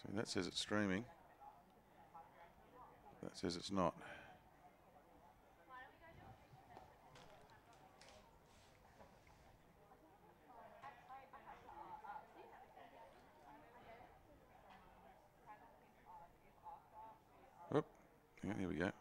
So that says it's streaming. That says it's not. Oop. Yeah, here we go.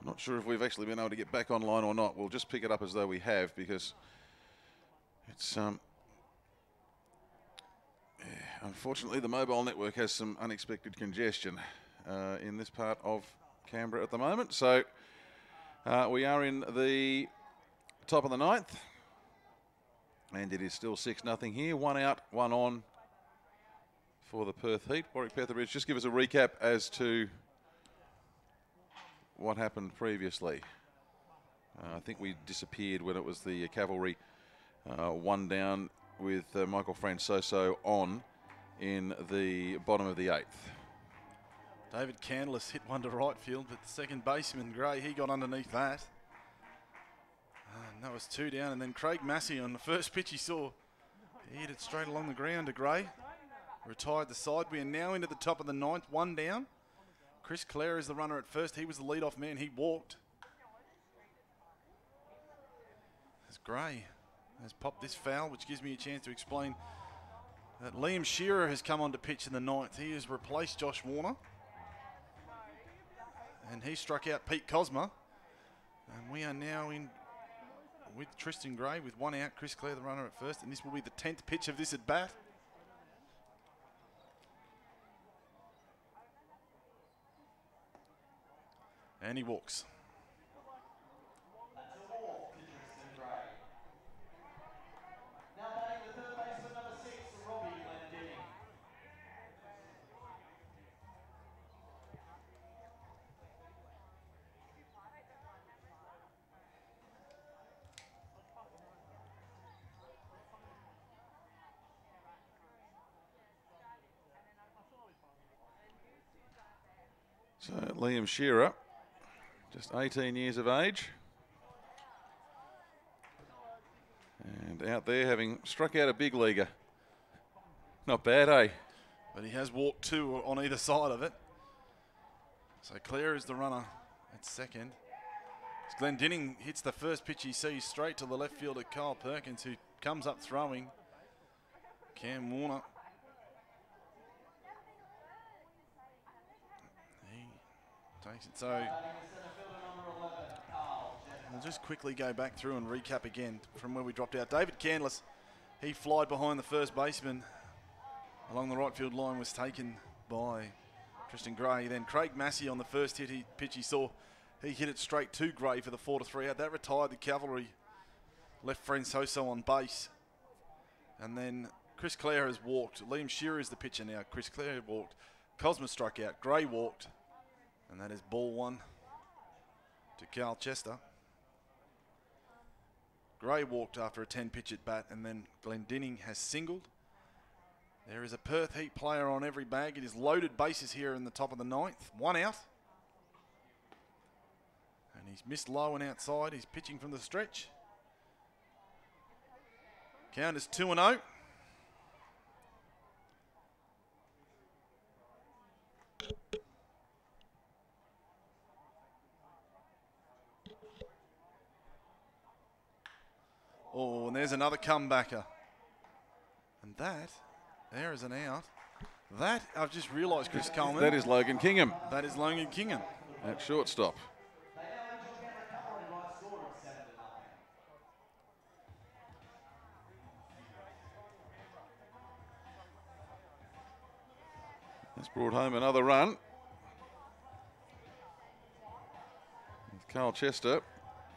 Not sure if we've actually been able to get back online or not. We'll just pick it up as though we have, because it's unfortunately the mobile network has some unexpected congestion in this part of Canberra at the moment. So we are in the top of the ninth, and it is still 6-0 here. 1 out, 1 on for the Perth Heat. Warwick Petherbridge, just give us a recap as to what happened previously. I think we disappeared when it was the Cavalry 1 down with Michael Francoso on in the bottom of the 8th. David Candless hit one to right field, but the second baseman, Gray, he got underneath that. And that was 2 down, and then Craig Massey on the first pitch he saw, he hit it straight along the ground to Gray. Retired the side. We are now into the top of the 9th, 1 down. Chris Clare is the runner at first. He was the lead-off man. He walked. As Gray has popped this foul, which gives me a chance to explain that Liam Shearer has come on to pitch in the 9th. He has replaced Josh Warner. And he struck out Pete Cosma. And we are now in with Tristan Gray with 1 out. Chris Clare the runner at first. And this will be the 10th pitch of this at bat. And he walks. So Liam Shearer, just 18 years of age, and out there having struck out a big leaguer. Not bad, eh? But he has walked 2 on either side of it. So Clare is the runner at second. As Glendinning hits the first pitch he sees straight to the left fielder Kyle Perkins, who comes up throwing. Cam Warner. He takes it. So we'll just quickly go back through and recap again from where we dropped out. David Candless, he flied behind the first baseman along the right field line, was taken by Tristan Gray. Then Craig Massey on the first pitch he saw, he hit it straight to Gray for the 4-3 out. That retired the Cavalry. Left Francoso on base. And then Chris Clare has walked. Liam Shearer is the pitcher now. Chris Clare walked. Cosma struck out. Gray walked. And that is ball 1 to Carl Chester. Gray walked after a 10-pitch at bat, and then Glendinning has singled. There is a Perth Heat player on every bag. It is loaded bases here in the top of the 9th. 1 out. And he's missed low and outside. He's pitching from the stretch. Count is 2-0. Oh, and there's another comebacker. And that, there is an out. That, I've just realised, Chris Coleman. That is Logan Kingham. That is Logan Kingham. At shortstop. That's brought home another run. With Carl Chester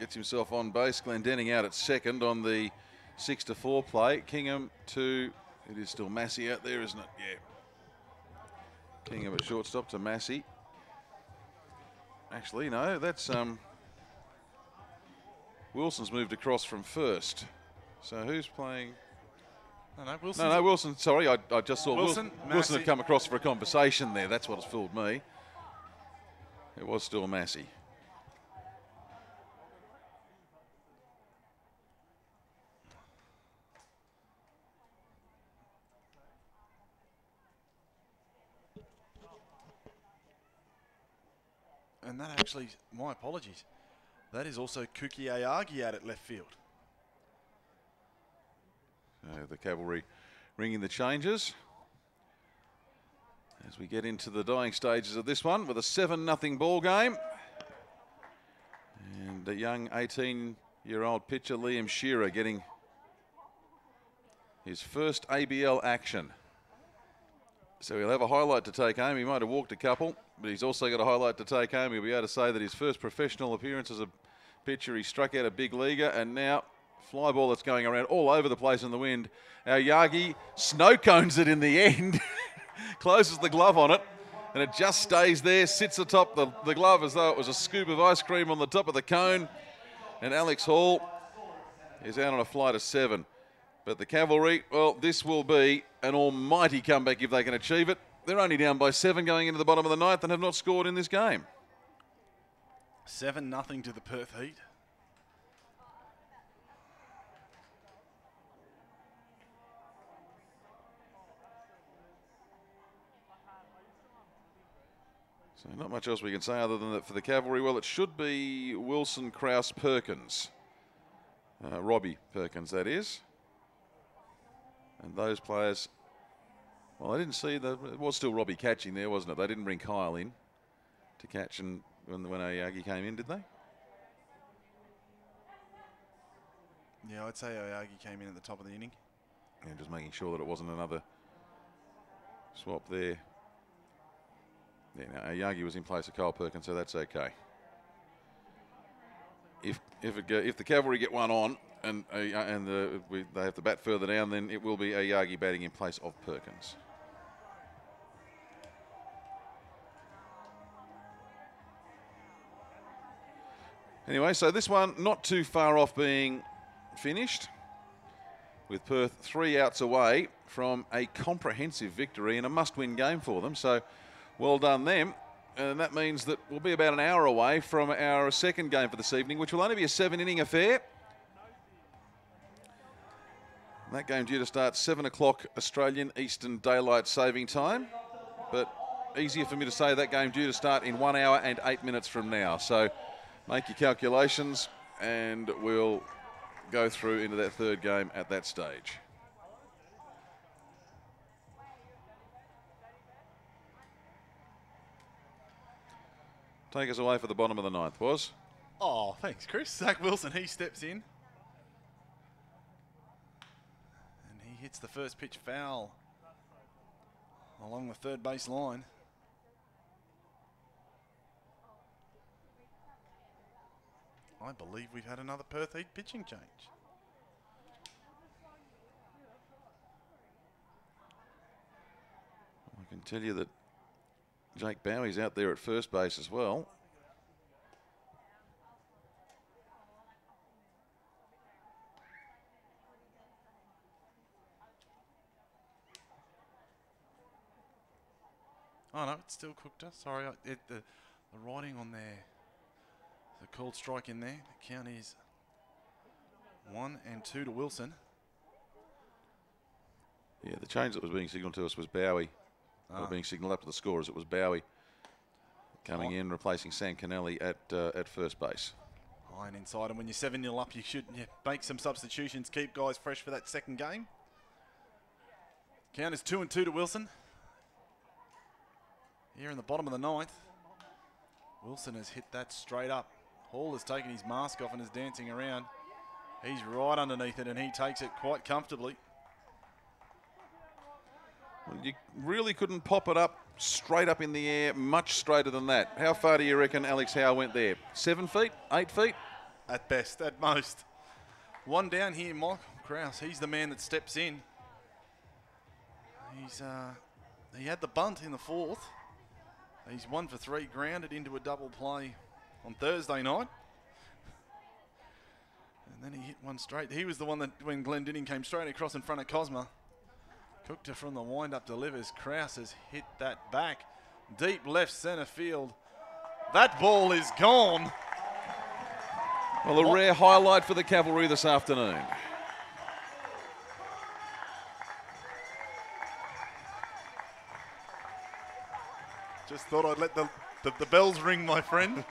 gets himself on base. Glendenning out at second on the 6-4 play. Kingham to, it is still Massey out there, isn't it? Yeah. Kingham at shortstop to Massey. Actually, no, that's Wilson's moved across from first. So who's playing? No, Wilson. No, Wilson. Sorry, I just saw Wilson had come across for a conversation there. That's what has fooled me. It was still Massey. And that actually, my apologies, that is also Kuki Ayagi out at left field. The Cavalry ringing the changes as we get into the dying stages of this one with a 7-0 ball game. And the young 18-year-old pitcher Liam Shearer getting his first ABL action. So he'll have a highlight to take home. He might have walked a couple, but he's also got a highlight to take home. He'll be able to say that his first professional appearance as a pitcher, he struck out a big leaguer, and now fly ball that's going around all over the place in the wind. Our Yagi snow cones it in the end, closes the glove on it, and it just stays there, sits atop the glove as though it was a scoop of ice cream on the top of the cone. And Alex Hall is out on a flight of 7. But the Cavalry, well, this will be an almighty comeback if they can achieve it. They're only down by 7 going into the bottom of the 9th and have not scored in this game. 7-0 to the Perth Heat. So not much else we can say other than that for the Cavalry. Well, it should be Wilson, Krause, Perkins. Robbie Perkins, that is. And those players, well, I didn't see it was still Robbie catching there, wasn't it? They didn't bring Kyle in to catch and when Ayagi came in, did they? Yeah, I'd say Ayagi came in at the top of the inning. Yeah, just making sure that it wasn't another swap there. Yeah, no, Ayagi was in place of Kyle Perkins, so that's okay. If the Cavalry get one on and they have to bat further down, then it will be Ayagi batting in place of Perkins. Anyway, so this one not too far off being finished, with Perth 3 outs away from a comprehensive victory and a must-win game for them. So well done them. And that means that we'll be about an hour away from our second game for this evening, which will only be a 7-inning affair. That game due to start 7 o'clock Australian Eastern Daylight Saving Time. But easier for me to say that game due to start in 1 hour and 8 minutes from now. So make your calculations and we'll go through into that third game at that stage. Take us away for the bottom of the 9th, was? Oh, thanks, Chris. Zach Wilson, he steps in. And he hits the first pitch foul along the third base line. I believe we've had another Perth Heat pitching change. I can tell you that Jake Bowie's out there at first base as well. Oh no, it's still cooked us. Sorry, the writing on there, the called strike in there. The count is 1 and 2 to Wilson. Yeah, the change that was being signalled to us was Bowie. Or being signalled up to the scorers, it was Bowie coming in, replacing Sam Kennelly at first base. Iron inside, and when you're 7-0 up, you should make some substitutions, keep guys fresh for that second game. Count is 2 and 2 to Wilson. Here in the bottom of the 9th, Wilson has hit that straight up. Hall has taken his mask off and is dancing around. He's right underneath it, and he takes it quite comfortably. Well, you really couldn't pop it up straight up in the air, much straighter than that. How far do you reckon Alex Howe went there? 7 feet? 8 feet? at best, at most. One down here, Michael Krause. He's the man that steps in. He had the bunt in the fourth. He's 1 for 3, grounded into a double play on Thursday night. And then he hit one straight. He was the one that, when Glendinning came straight across in front of Cosma, cooked her from the wind-up, delivers. Krause has hit that back. Deep left centre field. That ball is gone. Well, a rare highlight for the Cavalry this afternoon. Just thought I'd let the bells ring, my friend.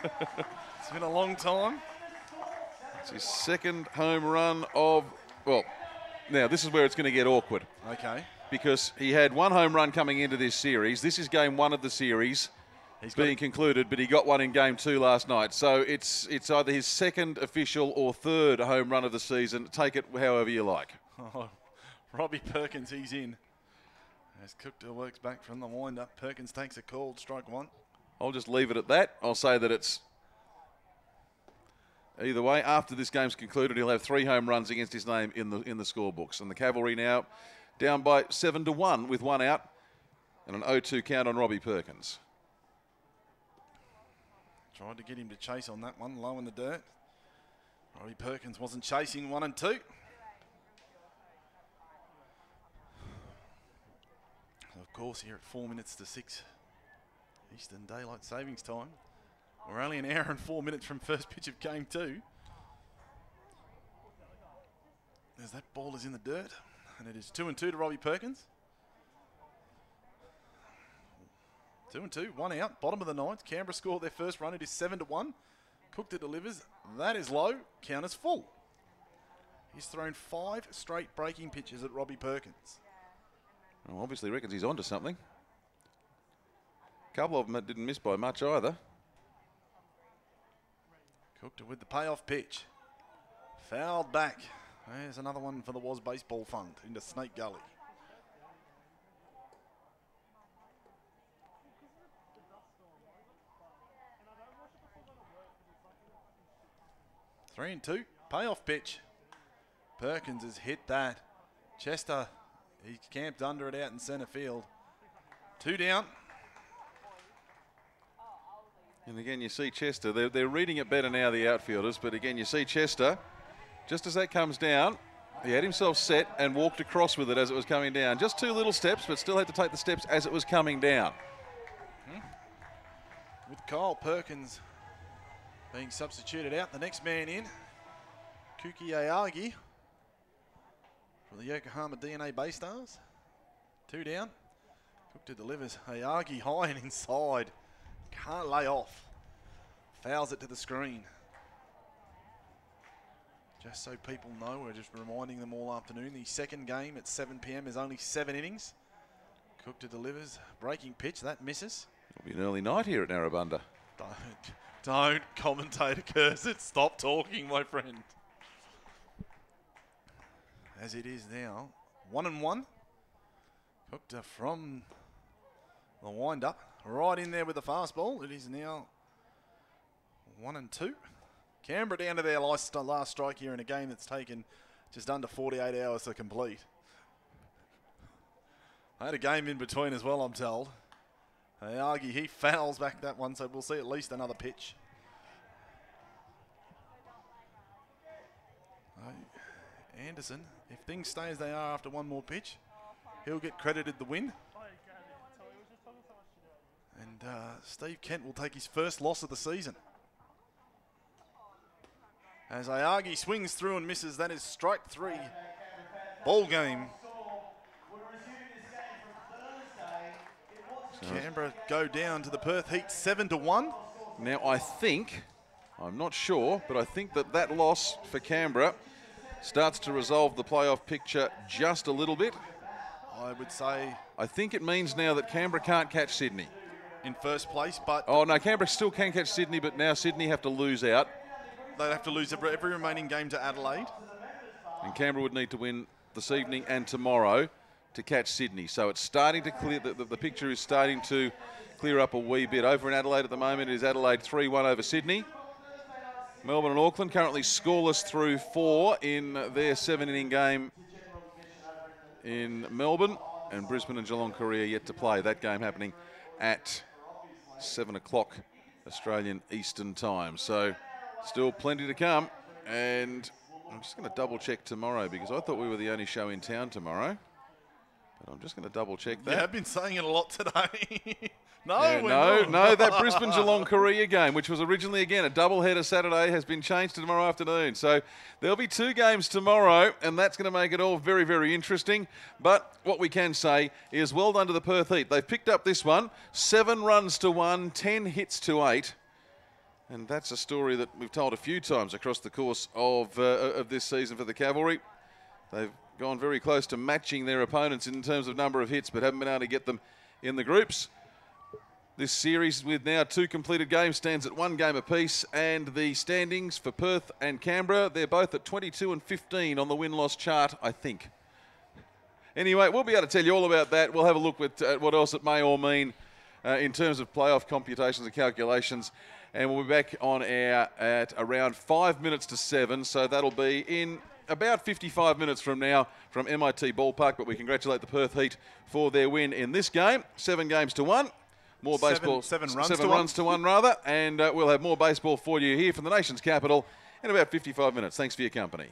It's been a long time. It's his second home run of, well, now this is where it's going to get awkward. Okay. Because he had one home run coming into this series. This is game 1 of the series being concluded, but he got one in game 2 last night. So it's either his second official or third home run of the season. Take it however you like. Oh, Robbie Perkins, he's in. As Cookter works back from the wind-up, Perkins takes a call, strike 1. I'll just leave it at that. I'll say that it's either way. After this game's concluded, he'll have 3 home runs against his name in the scorebooks. And the Cavalry now down by 7-1 with 1 out and an 0-2 count on Robbie Perkins. Tried to get him to chase on that one, low in the dirt. Robbie Perkins wasn't chasing 1 and 2. Of course, here at 4 minutes to 6 Eastern Daylight Savings Time, we're only an hour and 4 minutes from first pitch of game 2. As that ball is in the dirt, and it is 2-2 to Robbie Perkins. 2-2, 1 out, bottom of the 9th. Canberra scored their first run. It is 7-1. Cookter delivers. That is low. Count is full. He's thrown 5 straight breaking pitches at Robbie Perkins. Well, obviously reckons he's onto something. A couple of them didn't miss by much either. Cookter with the payoff pitch. Fouled back. There's another one for the Was Baseball Fund into Snake Gully. Three and 2. Payoff pitch. Perkins has hit that. Chester, he's camped under it out in centre field. 2 down. And again, you see Chester. They're reading it better now, the outfielders. But again, you see Chester. Just as that comes down, he had himself set and walked across with it as it was coming down. Just 2 little steps, but still had to take the steps as it was coming down. With Kyle Perkins being substituted out, the next man in, Kuki Ayagi for the Yokohama DNA Bay Stars. 2 down. Cookter delivers. Ayagi high and inside. Can't lay off. Fouls it to the screen. Just so people know, we're just reminding them all afternoon, the second game at 7 p.m. is only 7 innings. Cookter delivers. Breaking pitch, that misses. It'll be an early night here at Narrabundah. Don't, commentator curse it. Stop talking, my friend. As it is now, 1-1. Cookter from the wind-up. Right in there with the fastball. It is now 1-2. Canberra down to their last strike here in a game that's taken just under 48 hours to complete. I had a game in between as well, I'm told. Ayagi, he fouls back that one, so we'll see at least another pitch. Anderson, if things stay as they are after one more pitch, he'll get credited the win. And Steve Kent will take his first loss of the season. As Ayagi swings through and misses, that is strike 3. Ball game. Canberra go down to the Perth Heat 7-1. Now I think, I'm not sure, but I think that loss for Canberra starts to resolve the playoff picture just a little bit. I would say... I think it means now that Canberra can't catch Sydney. In first place, but... Oh, no, Canberra still can catch Sydney, but now Sydney have to lose out. They'd have to lose every remaining game to Adelaide. And Canberra would need to win this evening and tomorrow to catch Sydney. So it's starting to clear, the picture is starting to clear up a wee bit. Over in Adelaide at the moment, it is Adelaide 3-1 over Sydney. Melbourne and Auckland currently scoreless through 4 in their 7-inning game in Melbourne, and Brisbane and Geelong Korea yet to play. That game happening at 7 o'clock Australian Eastern Time. So still plenty to come, and I'm just going to double check tomorrow because I thought we were the only show in town tomorrow. But I'm just going to double check that. Yeah, I've been saying it a lot today. No, that Brisbane Geelong Korea game, which was originally, again, a doubleheader Saturday, has been changed to tomorrow afternoon. So there'll be 2 games tomorrow, and that's going to make it all very, very interesting. But what we can say is well done to the Perth Heat. They've picked up this one, 7 runs to 1, 10 hits to 8. And that's a story that we've told a few times across the course of this season for the Cavalry. They've gone very close to matching their opponents in terms of number of hits, but haven't been able to get them in the groups. This series, with now 2 completed games, stands at 1 game apiece, and the standings for Perth and Canberra, they're both at 22 and 15 on the win-loss chart, I think. Anyway, we'll be able to tell you all about that. We'll have a look at what else it may all mean in terms of playoff computations and calculations, and we'll be back on air at around 5 minutes to 7, so that'll be in about 55 minutes from now from MIT Ballpark, but we congratulate the Perth Heat for their win in this game, 7 games to 1. More baseball, 7 runs to one, and we'll have more baseball for you here from the nation's capital in about 55 minutes. Thanks for your company.